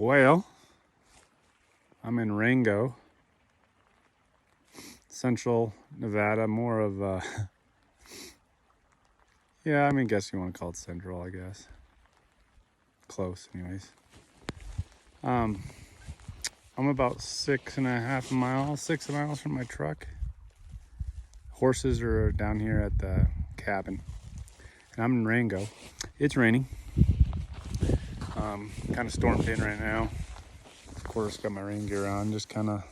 Well, I'm in Rango, central Nevada, more of yeah, I mean, guess you want to call it central, I guess. Close, anyways. I'm about 6.5 miles, 6 miles from my truck. Horses are down here at the cabin, and I'm in Rango. It's raining. Kind of stormed in right now. Of course, got my rain gear on. Just kind of,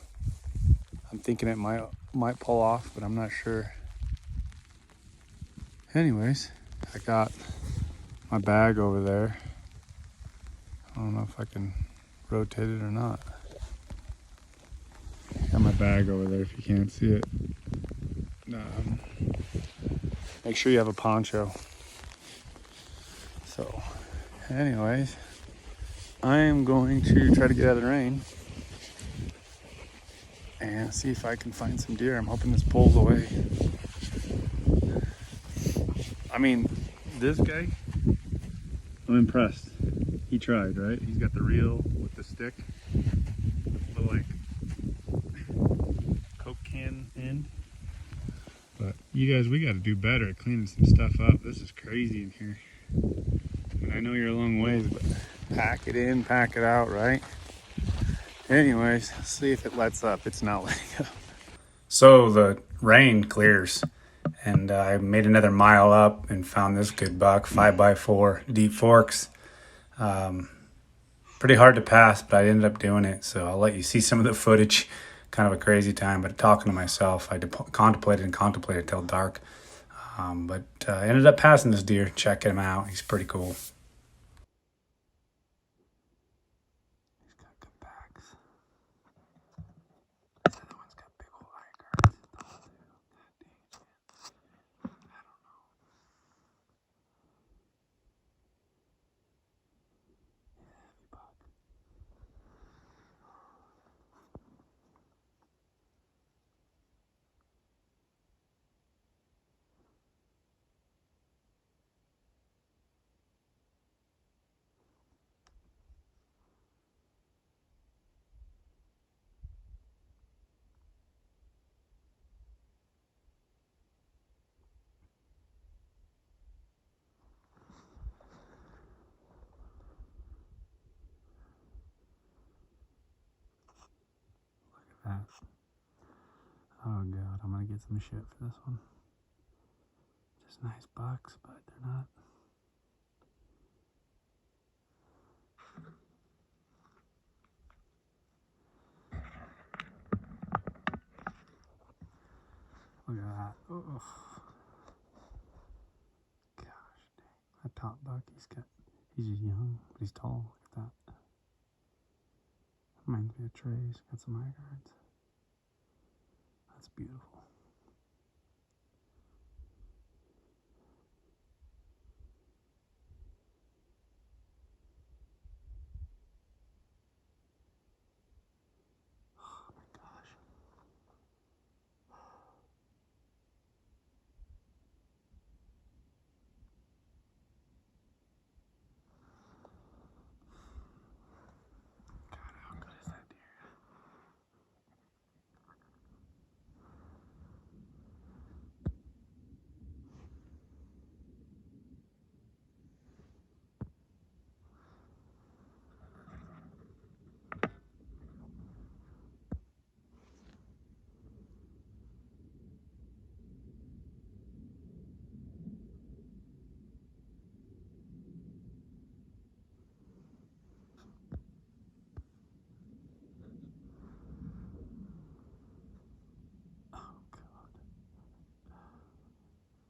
I'm thinking it might pull off, but I'm not sure. Anyways, I got my bag over there. I don't know if I can rotate it or not. Got my bag over there if you can't see it. Make sure you have a poncho. So, anyways, I am going to try to get out of the rain and see if I can find some deer. I'm hoping this pulls away. I mean, this guy, I'm impressed. He tried, right? He's got the reel with the stick, with the little like Coke can end. But you guys, we got to do better at cleaning some stuff up. This is crazy in here. And I know you're a long ways, but pack it in, pack it out, right? Anyways, let's see if it lets up. It's not letting up. So the rain clears, and I made another mile up and found this good buck, 5x4 deep forks. Pretty hard to pass, but I ended up doing it. So I'll let you see some of the footage. Kind of a crazy time, but talking to myself, I contemplated till dark. But I ended up passing this deer. Check him out. He's pretty cool. He's got good backs. This other one's got big old eye guards. I don't know. Heavy buck. That. Oh god, I'm gonna get some shit for this one. Just nice bucks, but they're not. Look at that. Ugh. Gosh dang. That top buck, he's just young, but he's tall. Look at that. Reminds me of Trey's. Got some eye guards. That's beautiful. Oh my gosh. God, how good is that deer?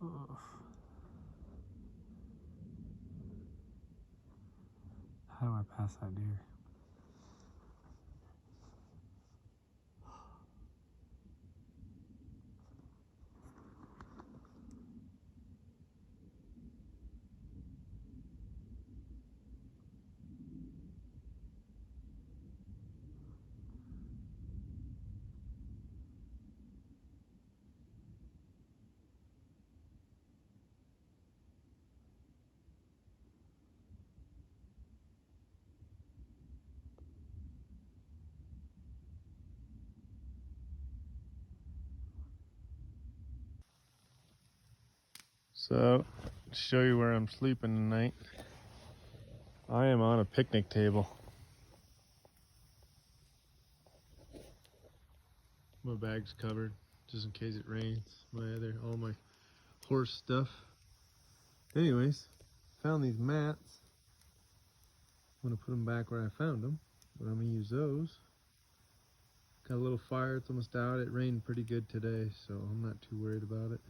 Ugh. How do I pass that deer? So, to show you where I'm sleeping tonight, I am on a picnic table. My bag's covered just in case it rains. All my horse stuff. Anyways, found these mats. I'm gonna put them back where I found them, but I'm gonna use those. Got a little fire, it's almost out. It rained pretty good today, so I'm not too worried about it.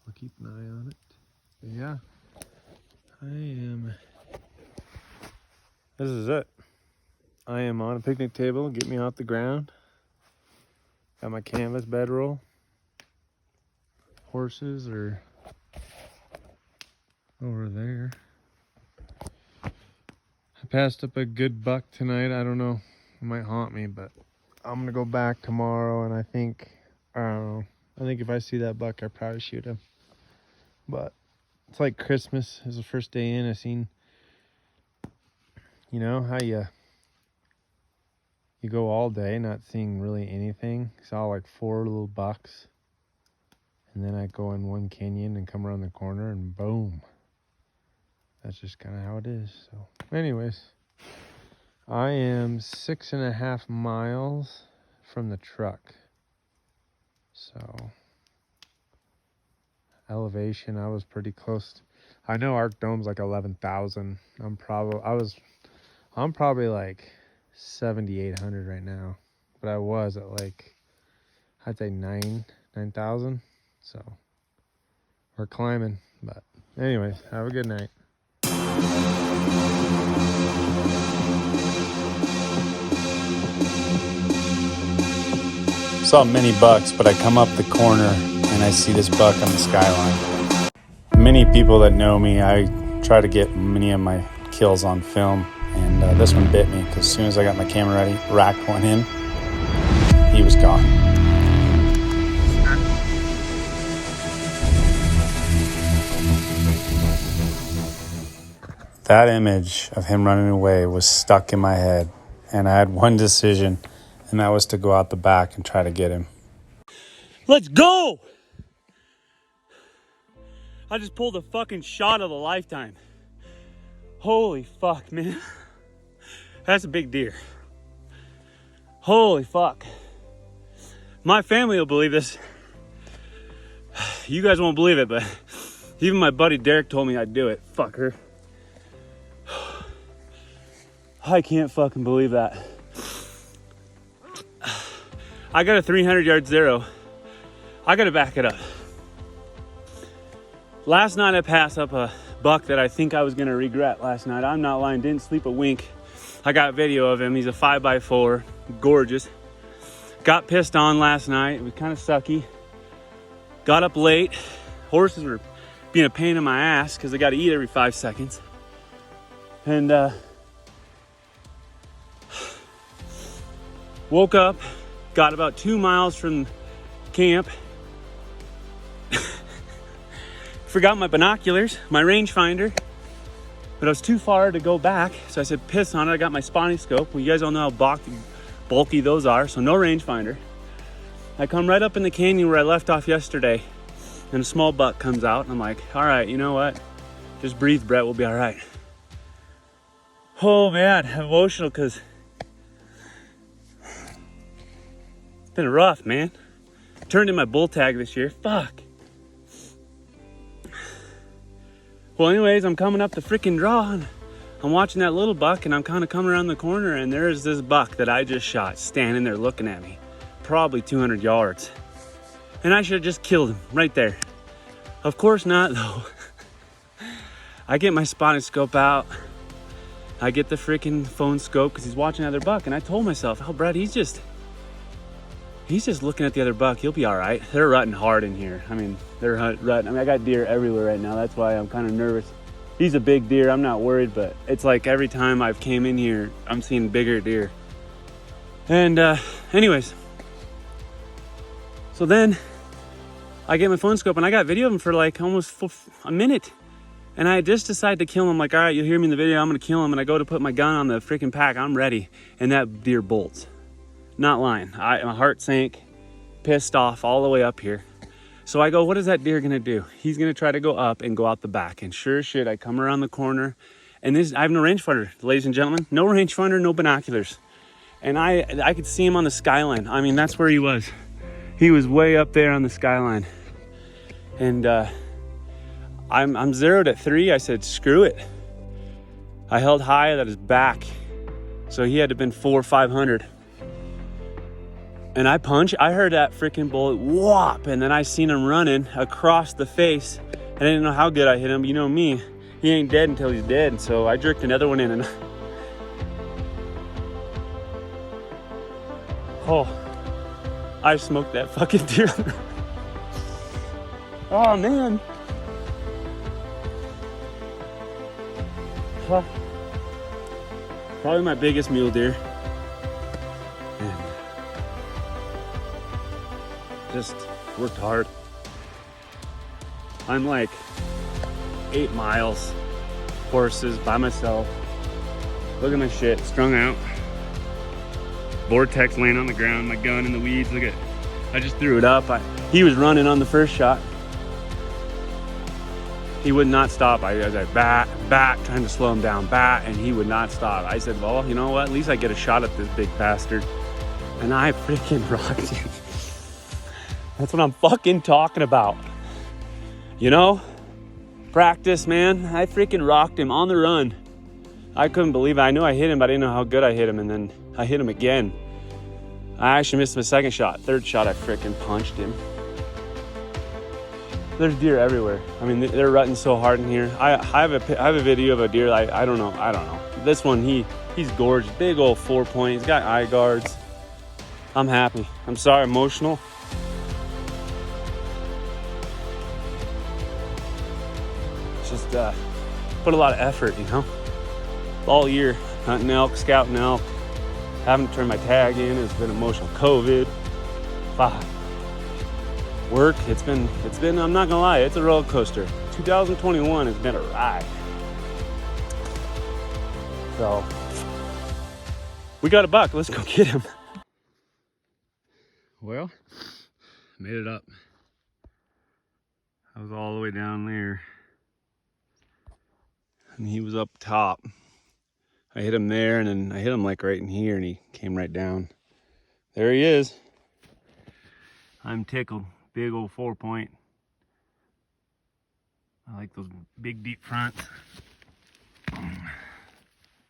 I'll keep an eye on it. But yeah, this is it. I am on a picnic table, get me off the ground. Got my canvas bedroll. Horses are over there. I passed up a good buck tonight. I don't know, it might haunt me, but I'm gonna go back tomorrow, and I think if I see that buck, I'll probably shoot him. But it's like Christmas. It's the first day in. I seen, you know, how you go all day not seeing really anything. Saw like 4 little bucks. And then I go in one canyon and come around the corner and boom. That's just kind of how it is. So anyways, I am 6.5 miles from the truck. So elevation, I was pretty close. I know Arc Dome's like 11,000. I'm probably like 7,800 right now, but I was at like, I'd say 9,000. So we're climbing. But anyways, have a good night. Saw many bucks, but I come up the corner and I see this buck on the skyline. Many people that know me, I try to get many of my kills on film, and this one bit me because as soon as I got my camera ready, racked one in, he was gone. That image of him running away was stuck in my head, and I had one decision, and that was to go out the back and try to get him. Let's go! I just pulled a fucking shot of a lifetime. Holy fuck, man. That's a big deer. Holy fuck. My family will believe this. You guys won't believe it, but even my buddy Derek told me I'd do it. Fucker. I can't fucking believe that. I got a 300-yard zero. I gotta back it up. Last night I passed up a buck that I think I was gonna regret last night. I'm not lying, didn't sleep a wink. I got video of him. He's a 5x4, gorgeous. Got pissed on last night. It was kind of sucky. Got up late. Horses were being a pain in my ass because they got to eat every 5 seconds. And woke up, got about 2 miles from camp. Forgot my binoculars, my rangefinder, but I was too far to go back, so I said piss on it. I got my spotting scope. Well, you guys all know how bulky those are, so no rangefinder. I come right up in the canyon where I left off yesterday, and a small buck comes out, and I'm like, all right, you know what? Just breathe, Brett, we'll be all right. Oh man, I'm emotional because it's been rough, man. Turned in my bull tag this year, fuck. Well, anyways, I'm coming up the freaking draw, and I'm watching that little buck, and I'm kind of coming around the corner, and there's this buck that I just shot standing there looking at me, probably 200 yards. And I should have just killed him right there. Of course not, though. I get my spotting scope out. I get the freaking phone scope because he's watching another buck, and I told myself, oh, Brad, he's just looking at the other buck. He'll be all right. They're rutting hard in here. I mean, they're rutting. I mean, I got deer everywhere right now. That's why I'm kind of nervous. He's a big deer. I'm not worried, but it's like every time I've came in here, I'm seeing bigger deer. And anyways, so then I get my phone scope, and I got video of him for like almost a minute. And I just decided to kill him. I'm like, all right, you'll hear me in the video. I'm going to kill him. And I go to put my gun on the freaking pack. I'm ready. And that deer bolts. Not lying. My heart sank, pissed off all the way up here. So I go, what is that deer gonna do? He's gonna try to go up and go out the back. And sure as shit, I come around the corner, and I have no rangefinder, ladies and gentlemen. No rangefinder, no binoculars. And I could see him on the skyline. I mean, that's where he was. He was way up there on the skyline. And I'm zeroed at 3. I said, screw it. I held high at his back. So he had to have been 400 or 500. And I heard that freaking bullet whop, and then I seen him running across the face. I didn't know how good I hit him, but you know me, he ain't dead until he's dead. And so I jerked another one in, and oh, I smoked that fucking deer. Oh man. Huh. Probably my biggest mule deer. And just worked hard. I'm like 8 miles, horses by myself. Look at my shit, strung out. Vortex laying on the ground, my gun in the weeds. Look at, I just threw it up. He was running on the first shot. He would not stop. I was like, bat, trying to slow him down, bat, and he would not stop. I said, well, you know what? At least I get a shot at this big bastard. And I freaking rocked him. That's what I'm fucking talking about. You know? Practice, man. I freaking rocked him on the run. I couldn't believe it. I knew I hit him, but I didn't know how good I hit him. And then I hit him again. I actually missed my second shot. Third shot, I freaking punched him. There's deer everywhere. I mean, they're rutting so hard in here. I have a video of a deer. I don't know. This one, he's gorgeous. Big old 4-point. He's got eye guards. I'm happy. I'm sorry, emotional. It's just put a lot of effort, you know. All year hunting elk, scouting elk. Haven't turned my tag in. It's been emotional. COVID. Work, it's been, I'm not gonna lie, it's a roller coaster. 2021 has been a ride. So, we got a buck, let's go get him. Well, made it up. I was all the way down there. And he was up top. I hit him there, and then I hit him like right in here, and he came right down. There he is. I'm tickled. Big old 4-point. I like those big deep fronts.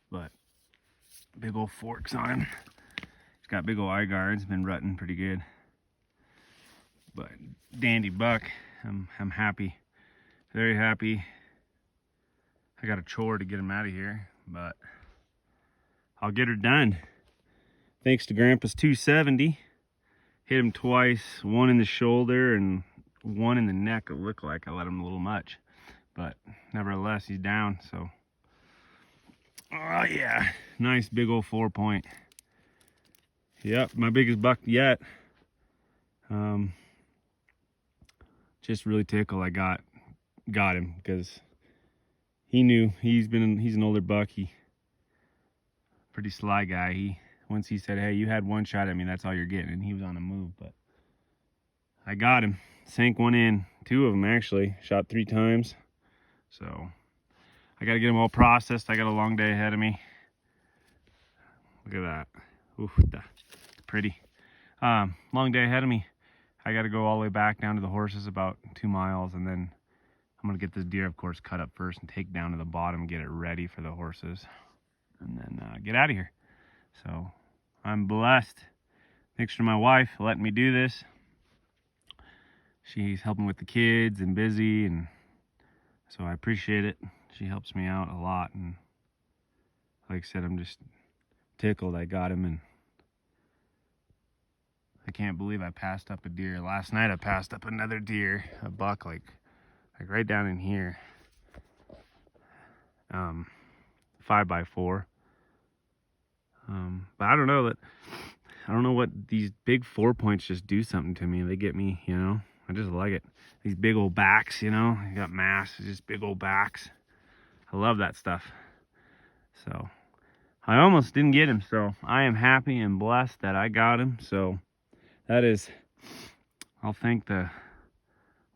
But big old forks on him. He's got big old eye guards, been rutting pretty good. But dandy buck. I'm happy. Very happy. I got a chore to get him out of here, but I'll get her done. Thanks to Grandpa's 270. Hit him twice, one in the shoulder and one in the neck. It looked like I let him a little much, but nevertheless, he's down. So, oh yeah, nice big old 4-point. Yep, my biggest buck yet. Just really tickled. I got him because he knew he's an older buck. Pretty sly guy. Once he said, hey, you had one shot at me, that's all you're getting. And he was on the move, but I got him. Sank one in. 2 of them, actually. Shot 3 times. So I got to get them all processed. I got a long day ahead of me. Look at that. Ooh, pretty. Long day ahead of me. I got to go all the way back down to the horses, about 2 miles. And then I'm going to get this deer, of course, cut up first and take down to the bottom, get it ready for the horses. And then get out of here. So I'm blessed. Thanks to my wife letting me do this. She's helping with the kids and busy, and so I appreciate it. She helps me out a lot, and like I said, I'm just tickled I got him, and I can't believe I passed up a deer. Last night I passed up another deer, a buck like right down in here. 5x4. But I don't know what these big 4-points just do something to me. They get me, you know. I just like it. These big old backs, you know. You got mass, just big old backs. I love that stuff. So I almost didn't get him, so I am happy and blessed that I got him. So that is, I'll thank the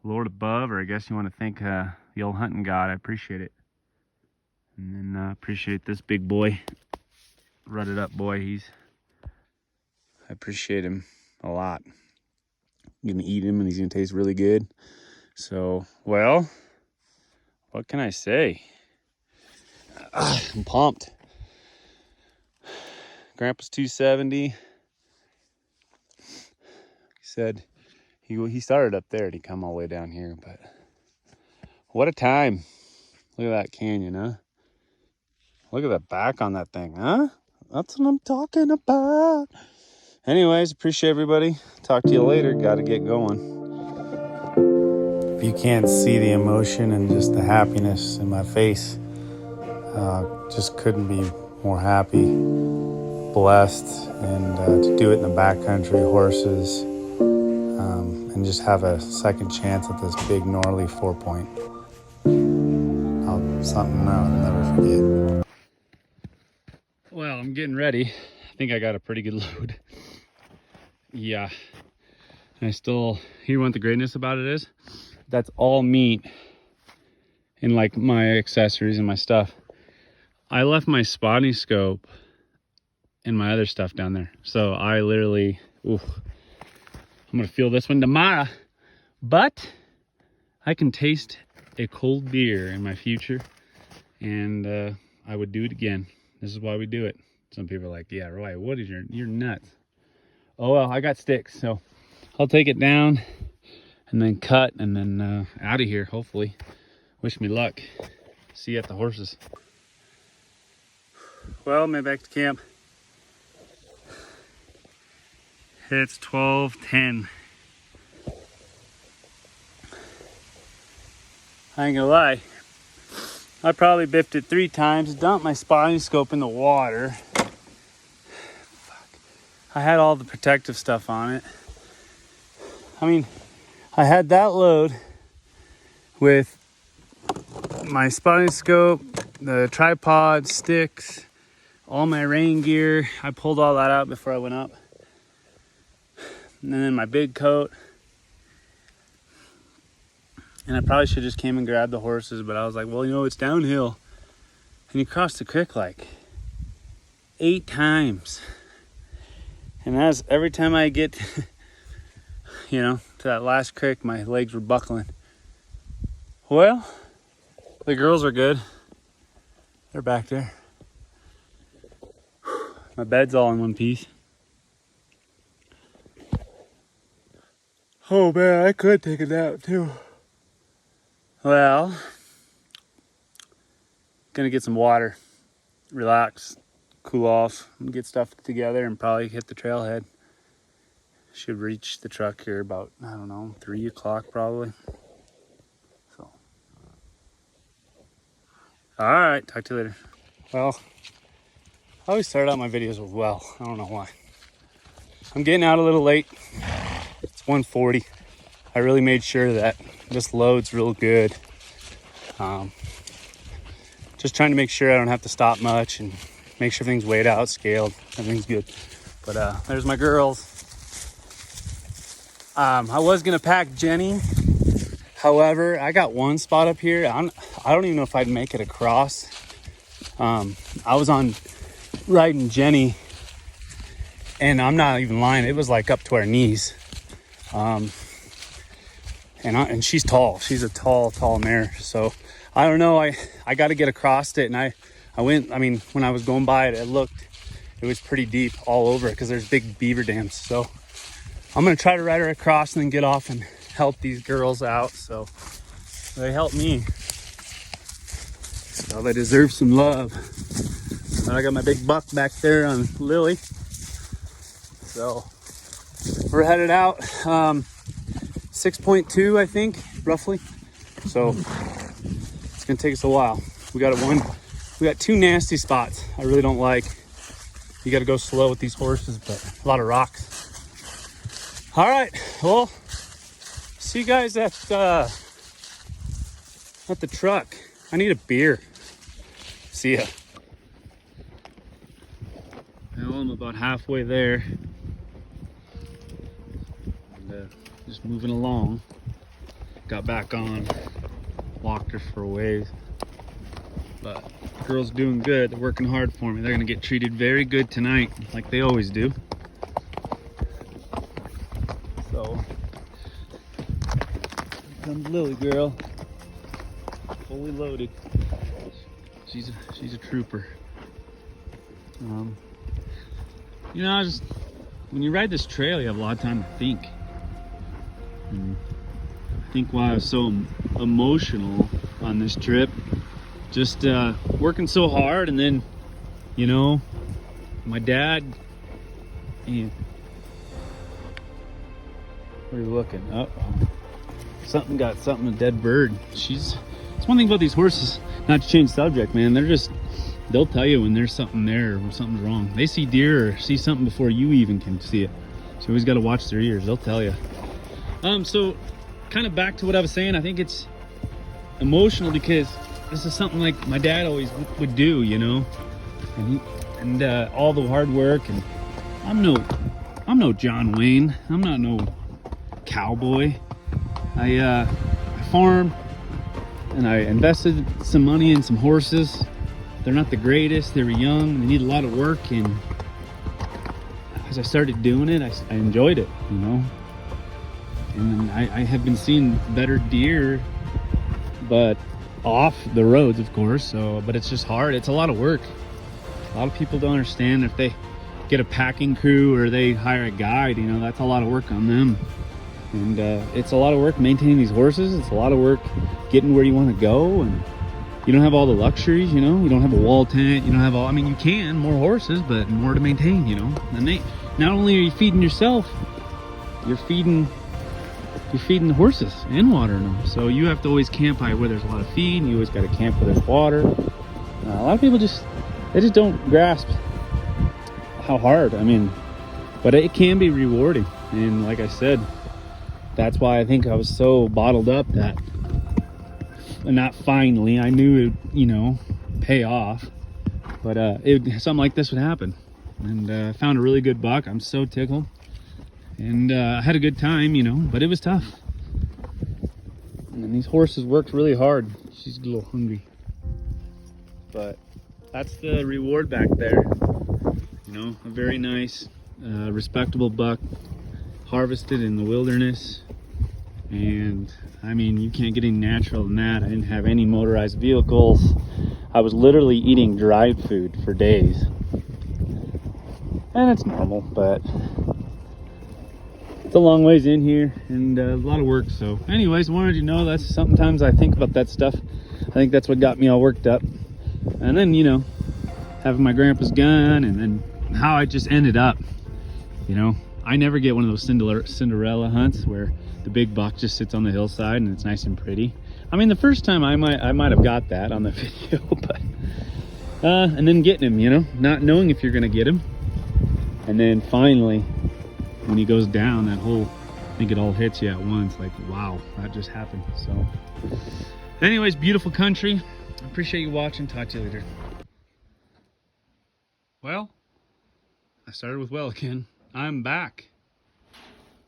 Lord above, or I guess you want to thank the old hunting god. I appreciate it. And then appreciate this big boy, rutted up boy. I appreciate him a lot. I'm gonna eat him and he's gonna taste really good. So, well, what can I say? I'm pumped. Grandpa's 270. He said he started up there and he come all the way down here, but what a time. Look at that canyon, huh? Look at the back on that thing, huh? That's what I'm talking about. Anyways, appreciate everybody. Talk to you later. Got to get going. If you can't see the emotion and just the happiness in my face, just couldn't be more happy, blessed, and to do it in the backcountry, horses, and just have a second chance at this big gnarly 4-point. Something I'll never forget. Well, I'm getting ready. I think I got a pretty good load. Yeah. And I still, hear what the greatness about it is? That's all meat in like my accessories and my stuff. I left my spotting scope and my other stuff down there. So I literally, I'm gonna feel this one tomorrow. But I can taste a cold beer in my future, and I would do it again. This is why we do it. Some people are like, yeah, Roy, what is you're nuts. Oh well, I got sticks, so I'll take it down and then cut and then out of here, hopefully. Wish me luck. See you at the horses. Well, made back to camp. It's 12:10. I ain't gonna lie, I probably biffed it 3 times, dumped my spotting scope in the water. Fuck. I had all the protective stuff on it. I mean, I had that load with my spotting scope, the tripod, sticks, all my rain gear. I pulled all that out before I went up. And then my big coat. And I probably should just came and grabbed the horses, but I was like, well, you know, it's downhill. And you cross the creek like 8 times. And as every time I get, you know, to that last creek, my legs were buckling. Well, the girls are good. They're back there. My bed's all in one piece. Oh man, I could take a nap too. Well, gonna get some water, relax, cool off, and get stuff together and probably hit the trailhead. Should reach the truck here about, I don't know, 3 o'clock probably. So, all right, talk to you later. Well, I always start out my videos with well. I don't know why. I'm getting out a little late. It's 1:40. I really made sure that this load's real good. Just trying to make sure I don't have to stop much and make sure everything's weighed out, scaled, everything's good. But there's my girls. I was gonna pack Jenny. However, I got one spot up here. I don't even know if I'd make it across. I was on riding Jenny, and I'm not even lying. It was like up to our knees. And she's tall. She's a tall mare. So I don't know. I got to get across it. And I went. I mean, when I was going by it, it was pretty deep all over because there's big beaver dams. So I'm gonna try to ride her across and then get off and help these girls out. So they helped me. So they deserve some love. And I got my big buck back there on Lily. So we're headed out. 6.2, I think, roughly. So it's gonna take us a while. We got 2 nasty spots I really don't like. You gotta go slow with these horses, but a lot of rocks. All right, well, see you guys at the truck. I need a beer. See ya. Well, I'm about halfway there. And, just moving along. got back on, walked her for a ways. But the girl's doing good. They're working hard for me. They're gonna get treated very good tonight, like they always do. So here comes Lily girl, fully loaded. She's a trooper. You know, when you ride this trail, you have a lot of time to think. And I think why I was so emotional on this trip, just working so hard, and then, you know, my dad, where are you looking? Oh, something, a dead bird. It's one thing about these horses, not to change subject, man, they'll tell you when there's something there or something's wrong. They see deer or see something before you even can see it. So you always got to watch their ears. They'll tell you. So kind of back to what I was saying. I think it's emotional because this is something like my dad always would do, you know, and all the hard work. And I'm no John Wayne. I'm not no cowboy. I farm, and I invested some money in some horses. They're not the greatest, they were young, they need a lot of work, and as I started doing it, I enjoyed it, you know. And I have been seeing better deer, but off the roads, of course, but it's just hard. It's a lot of work. A lot of people don't understand if they get a packing crew or they hire a guide, you know, that's a lot of work on them. And it's a lot of work maintaining these horses. It's a lot of work getting where you want to go, and you don't have all the luxuries, you know. You don't have a wall tent. You don't have all. I mean, you can more horses, but more to maintain, you know. And not only are you feeding yourself, you're feeding the horses and watering them. So you have to always camp by where there's a lot of feed, and you always got to camp where there's water. A lot of people just don't grasp how hard. I mean, but it can be rewarding, and like I said, that's why I think I was so bottled up that. And not finally, I knew it, you know, pay off, but something like this would happen. And I found a really good buck. I'm so tickled, and I had a good time, you know, but it was tough. And these horses worked really hard. She's a little hungry, but that's the reward back there. You know, a very nice, respectable buck, harvested in the wilderness. And I mean, you can't get any natural than that. I didn't have any motorized vehicles. I was literally eating dried food for days. And it's normal, but it's a long ways in here, and a lot of work. So anyways, wanted you to know that's sometimes I think about that stuff. I think that's what got me all worked up. And then, you know, having my grandpa's gun, and then how I just ended up, you know. I never get one of those Cinderella hunts where the big buck just sits on the hillside and it's nice and pretty. I mean, the first time I might have got that on the video, but and then getting him, you know, not knowing if you're gonna get him, and then finally when he goes down, that whole, I think it all hits you at once, like, wow, that just happened. So anyways, beautiful country. I appreciate you watching. Talk to you later. Well, I started with well again. I'm back.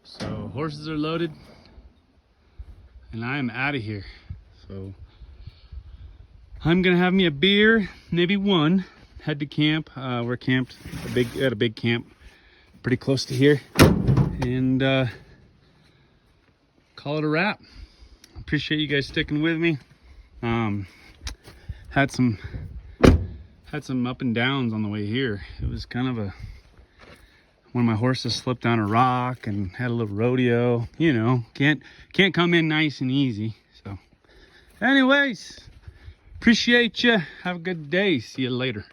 So horses are loaded, and I am out of here. So I'm gonna have me a beer, maybe one, head to camp. We're camped at a big camp pretty close to here, and call it a wrap. Appreciate you guys sticking with me. Had some up and downs on the way here. It was kind of one of my horses slipped down a rock and had a little rodeo. You know, can't come in nice and easy. So anyways, appreciate you. Have a good day. See you later.